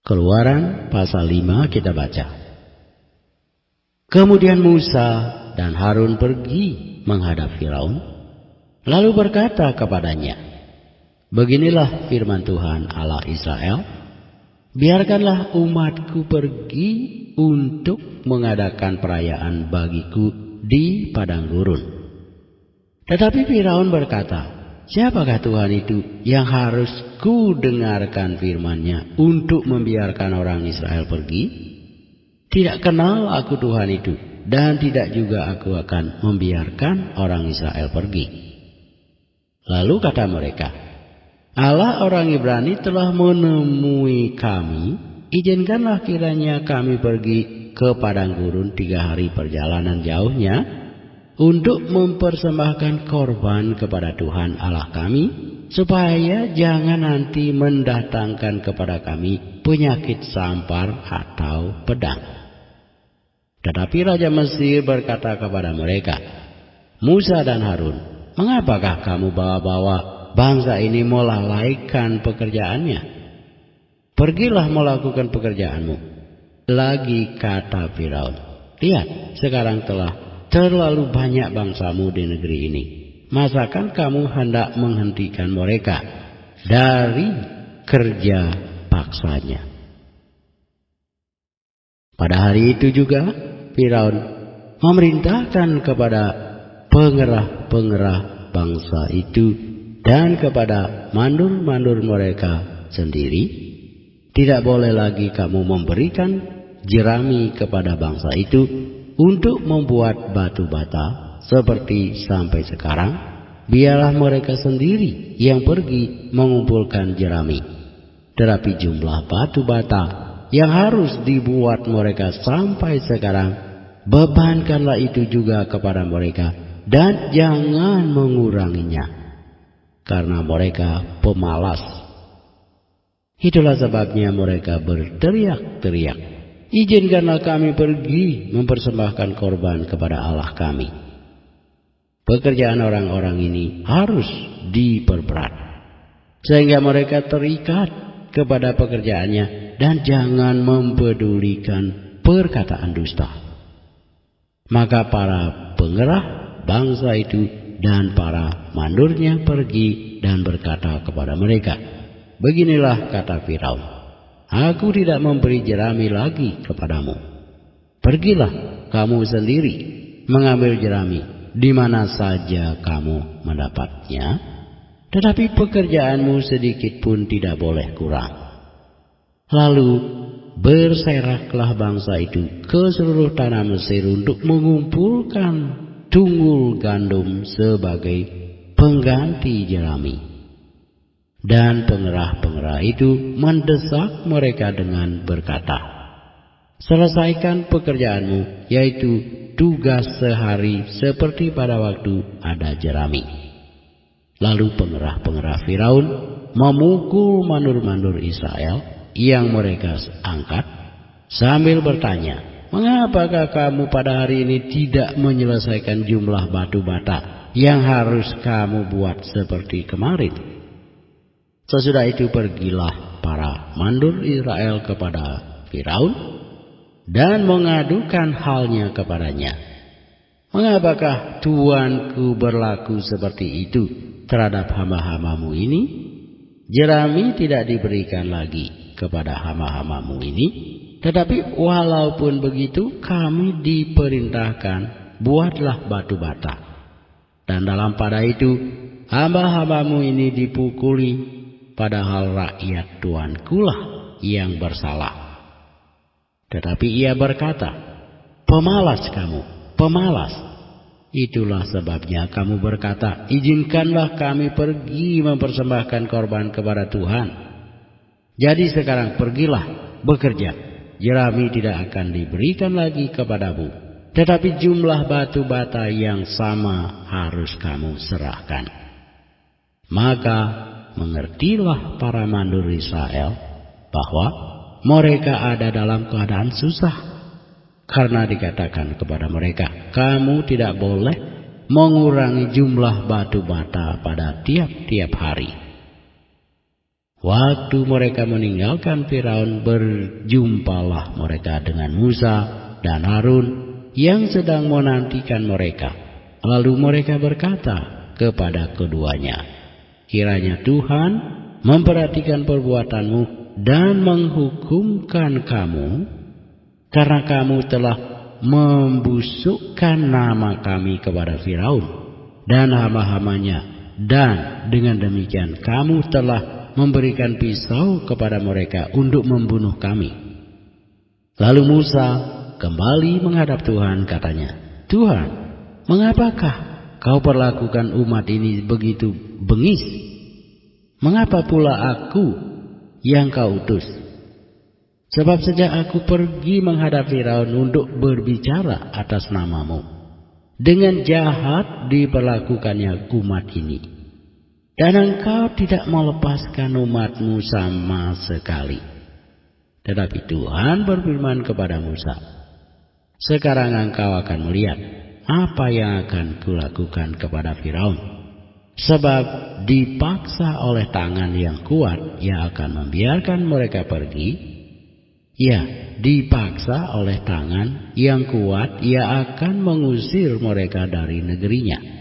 Keluaran pasal 5 kita baca. Kemudian Musa dan Harun pergi menghadap Firaun, lalu berkata kepadanya, beginilah firman Tuhan Allah Israel, biarkanlah umatku pergi untuk mengadakan perayaan bagiku di padang gurun. Tetapi Firaun berkata, siapakah Tuhan itu yang harus ku dengarkan firman-Nya untuk membiarkan orang Israel pergi? Tidak kenal aku Tuhan itu, dan tidak juga aku akan membiarkan orang Israel pergi. Lalu kata mereka, Allah orang Ibrani telah menemui kami, izinkanlah kiranya kami pergi ke padang gurun 3 hari perjalanan jauhnya, untuk mempersembahkan korban kepada Tuhan Allah kami, supaya jangan nanti mendatangkan kepada kami penyakit sampar atau pedang. Tetapi Raja Mesir berkata kepada mereka, Musa dan Harun, mengapakah kamu bawa-bawa bangsa ini melalaikan pekerjaannya? Pergilah melakukan pekerjaanmu. Lagi kata Firaun, lihat, sekarang telah terlalu banyak bangsamu di negeri ini. Masakan kamu hendak menghentikan mereka dari kerja paksanya? Pada hari itu juga Firaun memerintahkan kepada pengerah-pengerah bangsa itu dan kepada mandur-mandur mereka sendiri, tidak boleh lagi kamu memberikan jerami kepada bangsa itu untuk membuat batu bata seperti sampai sekarang. Biarlah mereka sendiri yang pergi mengumpulkan jerami. Tetapi jumlah batu bata yang harus dibuat mereka sampai sekarang, bebankanlah itu juga kepada mereka, dan jangan menguranginya, karena mereka pemalas. Itulah sebabnya mereka berteriak-teriak, izinkanlah kami pergi mempersembahkan korban kepada Allah kami. Pekerjaan orang-orang ini harus diperberat, sehingga mereka terikat kepada pekerjaannya dan jangan mempedulikan perkataan dusta. Maka para pengerah bangsa itu dan para mandurnya pergi dan berkata kepada mereka, beginilah kata Firaun, aku tidak memberi jerami lagi kepadamu. Pergilah kamu sendiri mengambil jerami di mana saja kamu mendapatnya, tetapi pekerjaanmu sedikit pun tidak boleh kurang. Lalu berseraklah bangsa itu ke seluruh tanah Mesir untuk mengumpulkan tunggul gandum sebagai pengganti jerami. Dan pengerah-pengerah itu mendesak mereka dengan berkata, selesaikan pekerjaanmu, yaitu tugas sehari seperti pada waktu ada jerami. Lalu pengerah-pengerah Firaun memukul mandur-mandur Israel yang mereka angkat sambil bertanya, mengapakah kamu pada hari ini tidak menyelesaikan jumlah batu bata yang harus kamu buat seperti kemarin? Sesudah itu pergilah para mandur Israel kepada Firaun dan mengadukan halnya kepadanya. Mengapakah tuanku berlaku seperti itu terhadap hamba-hambamu ini? Jerami tidak diberikan lagi kepada hamba-hambamu ini, tetapi walaupun begitu kami diperintahkan, buatlah batu bata. Dan dalam pada itu hamba-hambamu ini dipukuli, padahal rakyat tuankulah yang bersalah. Tetapi ia berkata, pemalas kamu, pemalas. Itulah sebabnya kamu berkata, izinkanlah kami pergi mempersembahkan korban kepada Tuhan. Jadi sekarang pergilah bekerja, jerami tidak akan diberikan lagi kepadamu, tetapi jumlah batu bata yang sama harus kamu serahkan. Maka mengertilah para mandur Israel bahwa mereka ada dalam keadaan susah, karena dikatakan kepada mereka, kamu tidak boleh mengurangi jumlah batu bata pada tiap-tiap hari. Waktu mereka meninggalkan Firaun, berjumpalah mereka dengan Musa dan Harun yang sedang menantikan mereka. Lalu mereka berkata kepada keduanya, "Kiranya Tuhan memperhatikan perbuatanmu dan menghukumkan kamu, karena kamu telah membusukkan nama kami kepada Firaun dan hamba-hambanya, dan dengan demikian kamu telah memberikan pisau kepada mereka untuk membunuh kami." Lalu Musa kembali menghadap Tuhan, katanya, "Tuhan, mengapakah kau perlakukan umat ini begitu bengis? Mengapa pula aku yang kau utus? Sebab sejak aku pergi menghadap Firaun untuk berbicara atas namamu, dengan jahat diperlakukannya umat ini. Dan engkau tidak melepaskan umatmu sama sekali." Tetapi Tuhan berfirman kepada Musa, "Sekarang engkau akan melihat apa yang akan kulakukan kepada Firaun. Sebab dipaksa oleh tangan yang kuat, ia akan membiarkan mereka pergi. Ya, dipaksa oleh tangan yang kuat, ia akan mengusir mereka dari negerinya.